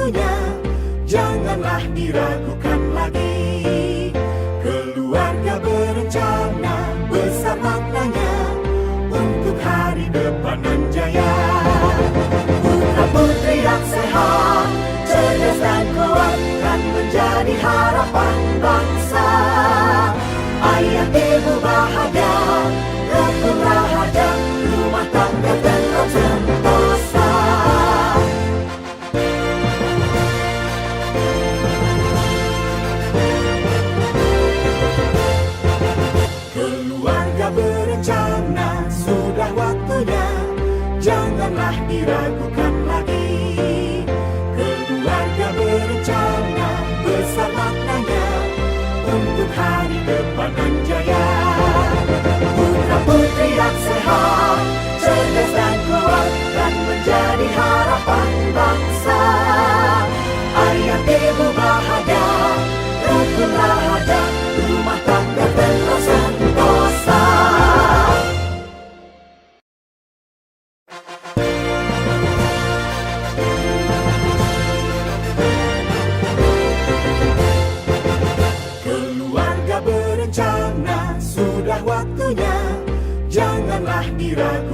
waktunya, janganlah diragukan lagi. Keluarga berencana, besar maknanya untuk hari depan nan jaya. Putra putri yang sehat, cerdas dan kuat kan menjadi harapan bangsa. Ayah ibu bahagia, rukun rahaja, rumah tangga tenang sentosa. Keluarga berencana, sudah waktunya, janganlah diragukan lagi. Keluarga berencana, besar maknanya untuk hari depan nan jaya. Putra putri yang sehat, cerdas dan kuat kan menjadi harapan bangsa. Ayah ibu bahagia, rukun rahaja, rumah tangga tenang sentosa. Keluarga berencana, sudah waktunya, janganlah diragukan